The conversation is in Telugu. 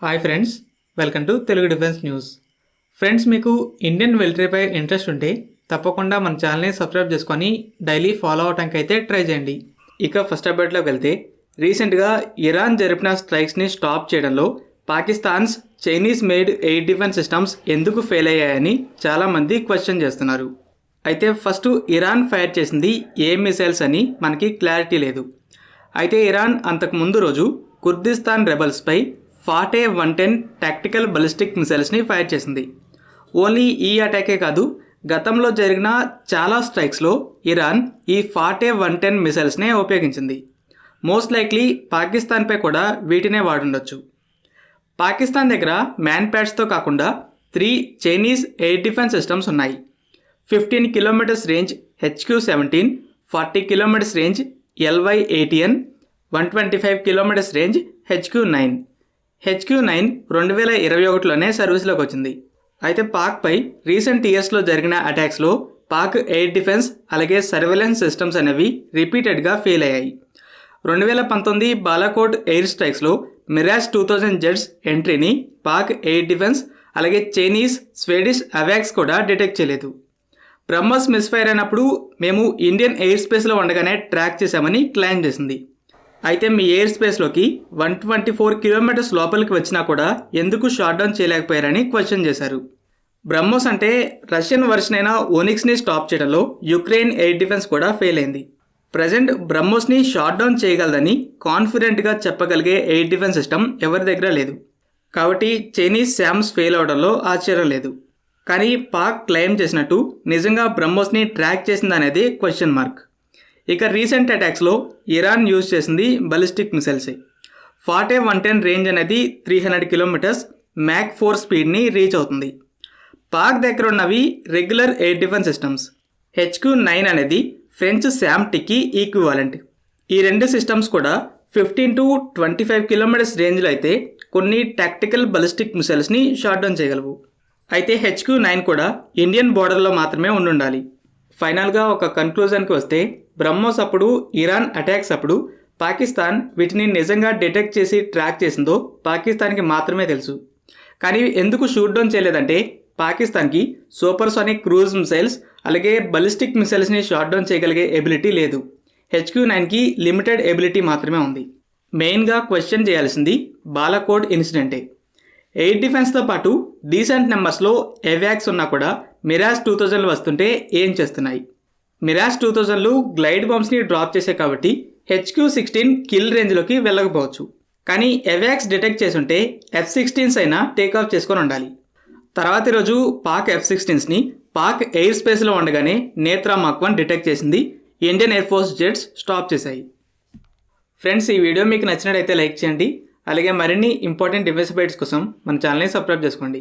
Hi friends, welcome to Telugu defence news. Friends, మీకు ఇండియన్ మిలిటరీపై ఇంట్రెస్ట్ ఉంటే తప్పకుండా మన ఛానల్ని సబ్స్క్రైబ్ చేసుకొని డైలీ ఫాలో అవడానికి అయితే ట్రై చేయండి. ఇక ఫస్ట్ అప్డేట్లోకి వెళ్తే, రీసెంట్గా ఇరాన్ జరిపిన స్ట్రైక్స్ని స్టాప్ చేయడంలో Pakistan's Chinese made air defence systems ఎందుకు ఫెయిల్ అయ్యాయని చాలామంది క్వశ్చన్ చేస్తున్నారు. అయితే ఫస్ట్ ఇరాన్ ఫైర్ చేసింది ఏ మిసైల్స్ అని మనకి క్లారిటీ లేదు. అయితే ఇరాన్ అంతకు ముందు రోజు కుర్దిస్తాన్ రెబల్స్పై FATE-110 టాక్టికల్ బలిస్టిక్ మిసైల్స్ని ఫైర్ చేసింది. ఓన్లీ ఈ అటాకే కాదు, గతంలో జరిగిన చాలా స్ట్రైక్స్లో ఇరాన్ ఈ FATE-110 మిసైల్స్నే ఉపయోగించింది. మోస్ట్ లైక్లీ పాకిస్తాన్పై కూడా వీటినే వాడుండొచ్చు. పాకిస్తాన్ దగ్గర మ్యాన్ ప్యాడ్స్తో కాకుండా 3 చైనీస్ ఎయిర్ డిఫెన్స్ సిస్టమ్స్ ఉన్నాయి. 15 kilometres range HQ-17, 40 kilometres range LY-ATN, 125 kilometres range HQ-9. HQ-9 2021లోనే సర్వీస్లోకి వచ్చింది. అయితే పాక్పై రీసెంట్ ఇయర్స్లో జరిగిన అటాక్స్లో పాక్ ఎయిర్ డిఫెన్స్ అలాగే సర్వేలెన్స్ సిస్టమ్స్ అనేవి రిపీటెడ్గా ఫెయిల్ అయ్యాయి. 2019 బాలాకోట్ ఎయిర్ స్ట్రైక్స్లో మిరాజ్ 2000 జెట్స్ ఎంట్రీని పాక్ ఎయిర్ డిఫెన్స్ అలాగే చైనీస్, స్వీడిష్ అవాక్స్ కూడా డిటెక్ట్ చేయలేదు. బ్రహ్మోస్ మిస్ఫైర్ అయినప్పుడు మేము ఇండియన్ ఎయిర్ స్పేస్లో ఉండగానే ట్రాక్ చేశామని క్లెయిమ్ చేసింది. అయితే మీ ఎయిర్ స్పేస్లోకి 124 కిలోమీటర్స్ లోపలికి వచ్చినా కూడా ఎందుకు షాట్ డౌన్ చేయలేకపోయారని క్వశ్చన్ చేశారు. బ్రహ్మోస్ అంటే రష్యన్ వర్షన్ అయిన ఓనిక్స్ని స్టాప్ చేయడంలో యుక్రెయిన్ ఎయిర్ డిఫెన్స్ కూడా ఫెయిల్ అయింది. ప్రజెంట్ బ్రహ్మోస్ని షాట్ డౌన్ చేయగలదని కాన్ఫిడెంట్గా చెప్పగలిగే ఎయిర్ డిఫెన్స్ సిస్టమ్ ఎవరి దగ్గర లేదు. కాబట్టి చైనీస్ శామ్స్ ఫెయిల్ అవడంలో ఆశ్చర్యం లేదు. కానీ పాక్ క్లెయిమ్ చేసినట్టు నిజంగా బ్రహ్మోస్ని ట్రాక్ చేసిందనేది క్వశ్చన్ మార్క్. ఇక రీసెంట్ అటాక్స్లో ఇరాన్ యూజ్ చేసింది బలిస్టిక్ మిసైల్సే. FATE-110 రేంజ్ అనేది 300 కిలోమీటర్స్, మ్యాక్ 4 స్పీడ్ని రీచ్ అవుతుంది. పాక్ దగ్గర ఉన్నవి regular air defence systems. HQ-9 అనేది ఫ్రెంచ్ శామ్టిక్కి ఈక్వివాలెంట్. ఈ రెండు సిస్టమ్స్ కూడా 15 to 25 కిలోమీటర్స్ రేంజ్లో అయితే కొన్ని టాక్టికల్ బలిస్టిక్ మిసైల్స్ని షాట్ డౌన్ చేయగలవు. అయితే HQ-9 కూడా ఇండియన్ బోర్డర్లో మాత్రమే ఉండాలి. ఫైనల్గా ఒక కన్క్లూజన్కి వస్తే, బ్రహ్మోస్ అప్పుడు, ఇరాన్ అటాక్స్ అప్పుడు పాకిస్తాన్ వీటిని నిజంగా డిటెక్ట్ చేసి ట్రాక్ చేసిందో పాకిస్తాన్కి మాత్రమే తెలుసు. కానీ ఎందుకు షూట్ డౌన్ చేయలేదంటే, పాకిస్తాన్కి సూపర్సోనిక్ క్రూజ్ మిసైల్స్ అలాగే బలిస్టిక్ మిసైల్స్ని షాట్ డౌన్ చేయగలిగే ఎబిలిటీ లేదు. HQ-9కి లిమిటెడ్ ఎబిలిటీ మాత్రమే ఉంది. మెయిన్గా క్వశ్చన్ చేయాల్సింది బాలాకోట్ ఇన్సిడెంటే. ఎయిర్ డిఫెన్స్తో పాటు డీసెంట్ నెంబర్స్లో ఎవాక్స్ ఉన్నా కూడా మిరాజ్ 2000 వస్తుంటే ఏం చేస్తున్నాయి? మిరాజ్ 2000 గ్లైడ్ బాంబ్స్ని డ్రాప్ చేసే కాబట్టి HQ-16 కిల్ రేంజ్లోకి వెళ్ళకపోవచ్చు. కానీ ఎవాక్స్ డిటెక్ట్ చేసుంటే F-16s అయినా టేకాఫ్ చేసుకొని ఉండాలి. తర్వాతి రోజు పాక్ F-16స్ని పాక్ ఎయిర్ స్పేస్లో ఉండగానే నేత్రా మాక్ 1 డిటెక్ట్ చేసింది. Indian air force jets stop చేశాయి. ఫ్రెండ్స్, ఈ వీడియో మీకు నచ్చినట్టయితే లైక్ చేయండి. అలాగే మరిన్ని ఇంపార్టెంట్ డిఫెన్స్ అప్డేట్స్ కోసం మన ఛానల్ని సబ్స్క్రైబ్ చేసుకోండి.